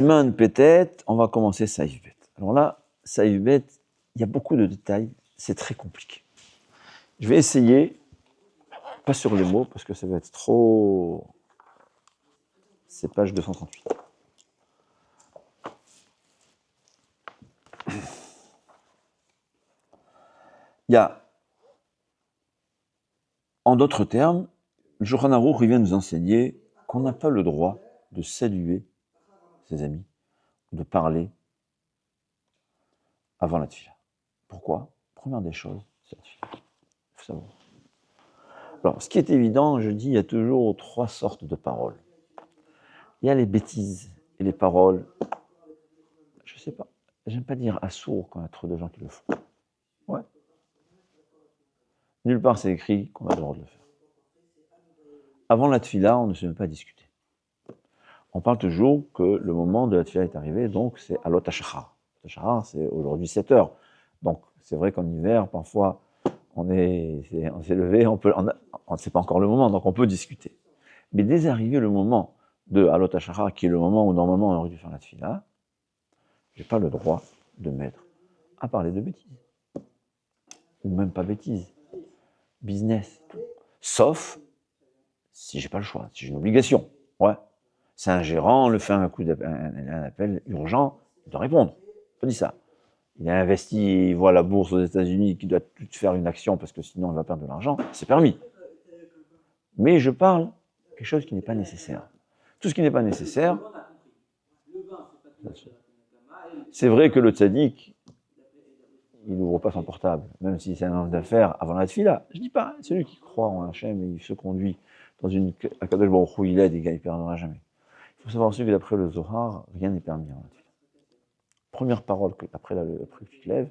Demain, peut-être, on va commencer Saïf Bet. Alors là, Saïf Bet, il y a beaucoup de détails, c'est très compliqué. Je vais essayer, pas sur les mots, parce que ça va être trop... C'est page 238. Il y a, en d'autres termes, le Shulchan Aruch, il vient nous enseigner qu'on n'a pas le droit de saluer ses amis, de parler avant la tefila. Pourquoi? Première des choses, c'est la tefila. Il faut savoir. Alors, ce qui est évident, je dis, il y a toujours trois sortes de paroles. Il y a les bêtises et les paroles, je sais pas, j'aime pas dire assourd quand il y a trop de gens qui le font. Ouais. Nulle part c'est écrit qu'on a le droit de le faire. Avant la tefila, on ne se met pas à discuter. On parle toujours que le moment de la tefila est arrivé, donc c'est alot hashachar. Hashachar, c'est aujourd'hui 7 heures. Donc c'est vrai qu'en hiver, parfois, on s'est levé, c'est pas encore le moment, donc on peut discuter. Mais dès arrivé le moment de alot hashachar, qui est le moment où normalement on aurait dû faire la tefila, j'ai pas le droit de mettre à parler de bêtises. Ou même pas bêtises. Business. Sauf si j'ai pas le choix, si j'ai une obligation. Ouais. C'est un gérant, le fait un appel urgent, il doit répondre. On dit ça. Il a investi, il voit la bourse aux États-Unis qui doit tout faire une action parce que sinon il va perdre de l'argent, c'est permis. Mais je parle quelque chose qui n'est pas nécessaire. Tout ce qui n'est pas nécessaire, c'est vrai que le tzaddik, il n'ouvre pas son portable, même si c'est un homme d'affaires avant la tefila. Je dis pas, celui qui croit en Hachem et il se conduit dans une Akadosh Baruch Hu, il aide et il ne perdra jamais. Il faut savoir aussi que d'après le Zohar, rien n'est permis en la tefila. Première parole que après le prix qui lève,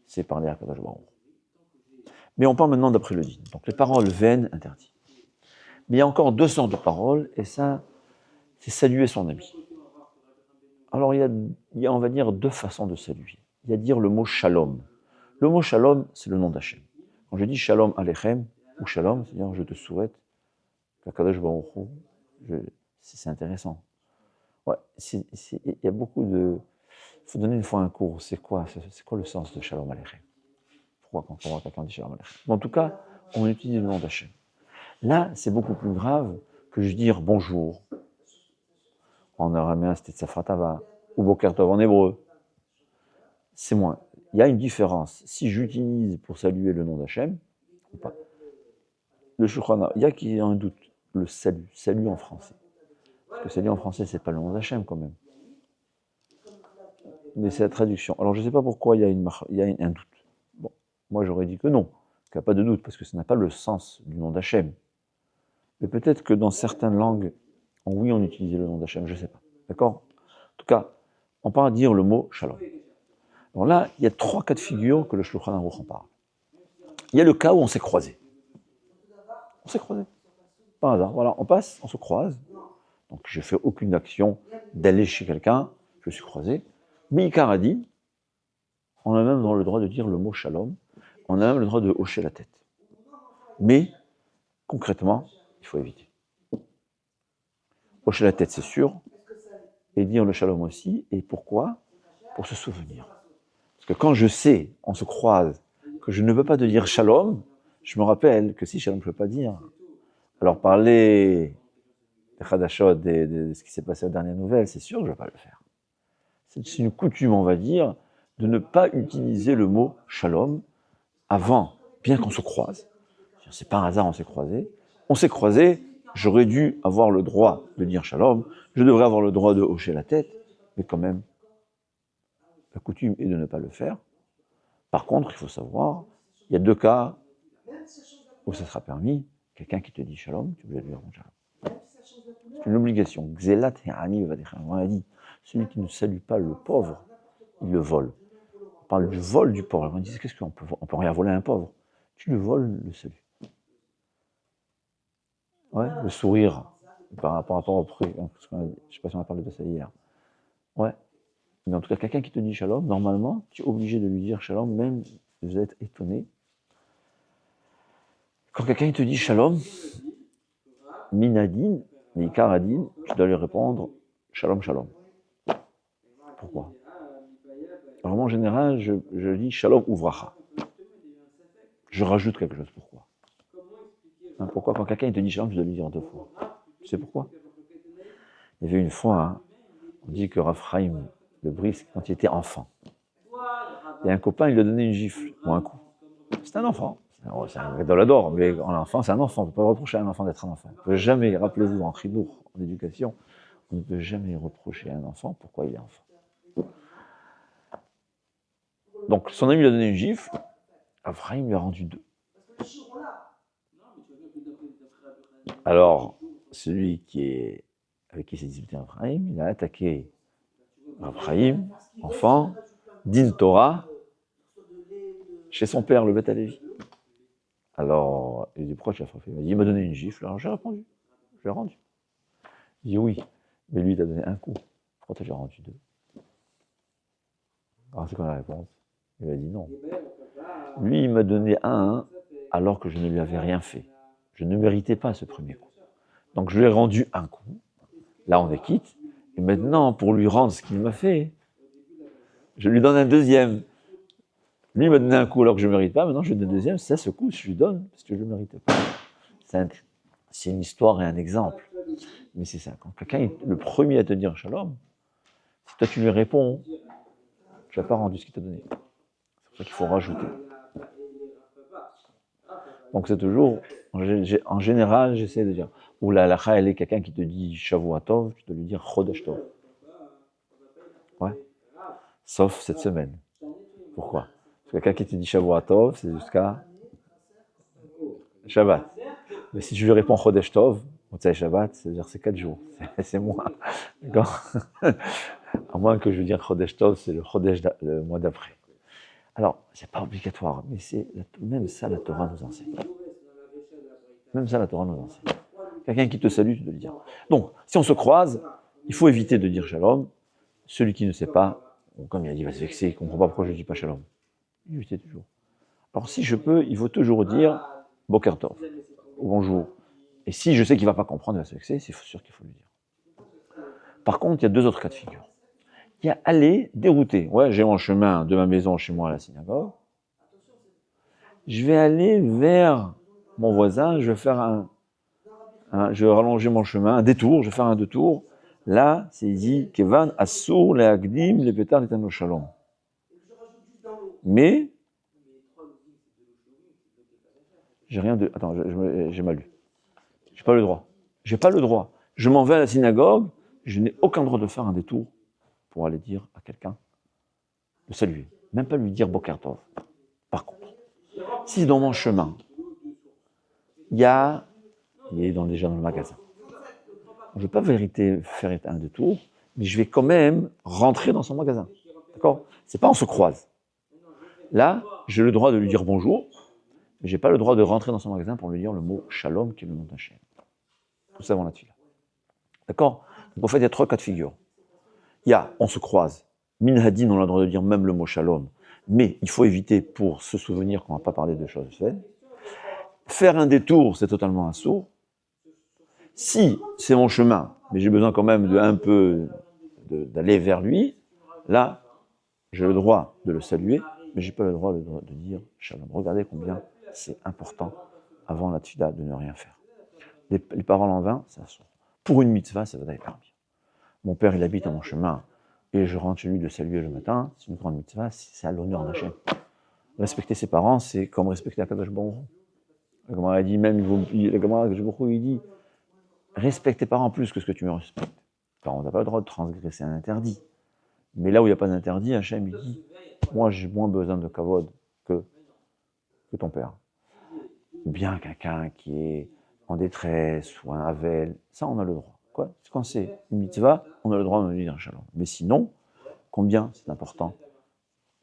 c'est parler à Akadosh Baruch Hu. Mais on parle maintenant d'après le din. Donc les paroles vaines, interdites. Mais il y a encore deux sortes de paroles, et ça, c'est saluer son ami. Alors il y a, on va dire, deux façons de saluer. Il y a dire le mot shalom. Le mot shalom, c'est le nom d'Hachem. Quand je dis shalom alechem, ou shalom, c'est-à-dire je te souhaite qu'Akadosh Baruch Hu, c'est intéressant. Ouais, il y a beaucoup de... Il faut donner une fois un cours, c'est quoi le sens de shalom alechem? Pourquoi quand on voit quelqu'un dit shalom alechem? En tout cas, on utilise le nom d'Hachem. Là, c'est beaucoup plus grave que je dire bonjour. En araméen, c'était tsafratava, ou boker tov en hébreu. C'est moins. Il y a une différence. Si j'utilise pour saluer le nom d'Hachem, ou pas. Le Shulchan Aruch, il y a qui a un doute. Le salut en français. Parce que salut en français, c'est pas le nom d'Hachem quand même. Mais c'est la traduction. Alors je ne sais pas pourquoi il y a un doute. Bon, moi j'aurais dit que non, qu'il n'y a pas de doute, parce que ça n'a pas le sens du nom d'Hachem. Mais peut-être que dans certaines langues, oui, on utilisait le nom d'Hachem, je ne sais pas. D'accord? En tout cas, on parle dire le mot shalom. Alors là, il y a trois cas de figure que le Shulchan Aruch en parle. Il y a le cas où on s'est croisés. On s'est croisés. Par hasard, voilà, on passe, on se croise. Donc je ne fais aucune action d'aller chez quelqu'un, je suis croisé. Mais Ikar a dit, on a même le droit de dire le mot shalom, on a même le droit de hocher la tête. Mais, concrètement, il faut éviter. Hocher la tête, c'est sûr, et dire le shalom aussi. Et pourquoi? Pour se souvenir. Parce que quand je sais, on se croise, que je ne peux pas te dire shalom, je me rappelle que si shalom, je ne peux pas dire. Alors parler des Hadashot, de ce qui s'est passé aux dernières nouvelles, c'est sûr que je ne vais pas le faire. C'est une coutume, on va dire, de ne pas utiliser le mot shalom avant, bien qu'on se croise. C'est par hasard, on s'est croisés, j'aurais dû avoir le droit de dire shalom, je devrais avoir le droit de hocher la tête, mais quand même, la coutume est de ne pas le faire. Par contre, il faut savoir, il y a deux cas où ça sera permis. Quelqu'un qui te dit shalom, tu peux lui dire shalom. C'est une obligation. Xelat Herani va dire. On a dit, celui qui ne salue pas le pauvre, il le vole. On parle du vol du pauvre. On dit, qu'est-ce qu'on peut, on peut rien voler à un pauvre. Tu le voles, le salut. Ouais, le sourire par rapport au prix. Je ne sais pas si on a parlé de ça hier. Ouais. Mais en tout cas, quelqu'un qui te dit shalom, normalement, tu es obligé de lui dire shalom, même si vous êtes étonné. Quand quelqu'un te dit shalom, minadin, mikaradin, tu dois lui répondre shalom, shalom. Pourquoi? Alors moi, en général, je lis Shalom Uvracha. Je rajoute quelque chose. Pourquoi? Pourquoi? Quand quelqu'un te dit Shalom, tu dois lui dire 2 fois. Tu sais pourquoi? Il y avait une fois, on dit que Raphaïm de Brisk, quand il était enfant, il y a un copain, il lui a donné une gifle ou un coup. C'est un enfant. C'est un gadolador, mais en enfant, c'est un enfant. On ne peut pas reprocher à un enfant d'être un enfant. On ne peut jamais, rappelez-vous, en chidour, en éducation, on ne peut jamais reprocher à un enfant pourquoi il est enfant. Donc, son ami lui a donné une gifle, Raphaïm lui a rendu 2. Alors, celui avec qui s'est disputé Raphaïm, il a attaqué Raphaïm, enfant, din Torah, chez son père, le Beth Alevi. Alors, il dit, pourquoi tu as frappé? Il m'a dit, il m'a donné une gifle, alors j'ai répondu, je l'ai rendu. Il dit, oui, mais lui, il t'a donné un coup, pourquoi tu as rendu 2? Alors, c'est quoi la réponse? Il m'a dit non. Lui, il m'a donné un, alors que je ne lui avais rien fait. Je ne méritais pas ce premier coup. Donc, je lui ai rendu un coup. Là, on est quitte. Et maintenant, pour lui rendre ce qu'il m'a fait, je lui donne un deuxième. Lui, il m'a donné un coup alors que je ne mérite pas. Maintenant, je lui donne un deuxième. C'est ce coup, je lui donne parce que je ne le méritais pas. C'est une histoire et un exemple. Mais c'est ça. Quand quelqu'un est le premier à te dire shalom, si toi tu lui réponds, tu n'as pas rendu ce qu'il t'a donné. C'est pour ça qu'il faut rajouter. Donc c'est toujours, en général, j'essaie de dire, ou la halakha, elle est quelqu'un qui te dit Shavua Tov, tu dois lui dire Chodesh Tov. Ouais. Sauf cette semaine. Pourquoi? Parce que quelqu'un qui te dit Shavua Tov, c'est jusqu'à Shabbat. Mais si je lui réponds Chodesh Tov, Motzai Shabbat, c'est-à-dire c'est 4 jours. C'est moins. D'accord? À moins que je veux dire Chodesh Tov, c'est le Chodesh, le mois d'après. Alors, c'est pas obligatoire, mais même ça, la Torah nous enseigne. Même ça, la Torah nous enseigne. Quelqu'un qui te salue, tu dois lui dire. Donc, si on se croise, il faut éviter de dire shalom. Celui qui ne sait pas, comme il a dit, il va se vexer, il ne comprend pas pourquoi je ne dis pas shalom. Évitez toujours. Alors, si je peux, il faut toujours dire boker tov, ou bonjour. Et si je sais qu'il ne va pas comprendre, il va se vexer, c'est sûr qu'il faut lui dire. Par contre, il y a 2 autres cas de figure. Il y a aller dérouter. Ouais, j'ai mon chemin de ma maison chez moi à la synagogue. Je vais aller vers mon voisin, je vais faire je vais rallonger mon chemin, un détour, je vais faire un détour. Là, c'est dit, Kevan, Assur, le Agdim, le Petar, le Shalom. Mais, j'ai rien de. Attends, j'ai mal lu. J'ai pas le droit. J'ai pas le droit. Je m'en vais à la synagogue, je n'ai aucun droit de faire un détour pour aller dire à quelqu'un de saluer. Même pas lui dire Boker Tov. Par contre, si dans mon chemin, il est déjà dans le magasin. Je ne vais pas faire un détour, mais je vais quand même rentrer dans son magasin. D'accord? C'est pas on se croise. Là, j'ai le droit de lui dire bonjour, mais je n'ai pas le droit de rentrer dans son magasin pour lui dire le mot shalom, qui est le nom d'Hachem. Tout ça avant la tefila. D'accord? Donc en fait, il y a 3 cas de figure. Il y a, on se croise. Minhadin, on a le droit de dire même le mot shalom, mais il faut éviter pour se souvenir qu'on ne va pas parler de choses faites. Faire un détour, c'est totalement un sourd. Si c'est mon chemin, mais j'ai besoin quand même d'aller vers lui, là, j'ai le droit de le saluer, mais je n'ai pas le droit de dire shalom. Regardez combien c'est important avant la tefila de ne rien faire. Les paroles en vain, ça sort. Pour une mitzvah, ça va d'aller bien. Mon père, il habite à mon chemin, et je rentre chez lui de saluer le matin, c'est une grande mitzvah, c'est à l'honneur d'Hachem. Respecter ses parents, c'est comme respecter Akadosh Baruch Hu. Le Gemara dit même, il dit, respecte tes parents plus que ce que tu me respectes. Car on n'a pas le droit de transgresser un interdit. Mais là où il n'y a pas d'interdit, Hachem, il dit, moi j'ai moins besoin de kavod que ton père. Ou bien quelqu'un qui est en détresse, ou un havel, ça on a le droit. Quoi? Quand c'est une mitzvah, on a le droit de lui dire shalom. Mais sinon, combien c'est important.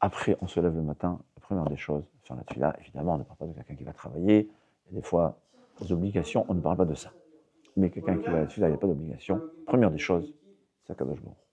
Après, on se lève le matin, la première des choses, faire la tefila, évidemment, on ne parle pas de quelqu'un qui va travailler, il y a des fois, des obligations, on ne parle pas de ça. Mais quelqu'un qui va à la tefila, il n'y a pas d'obligation. Première des choses, c'est Akadosh Baruch Hu.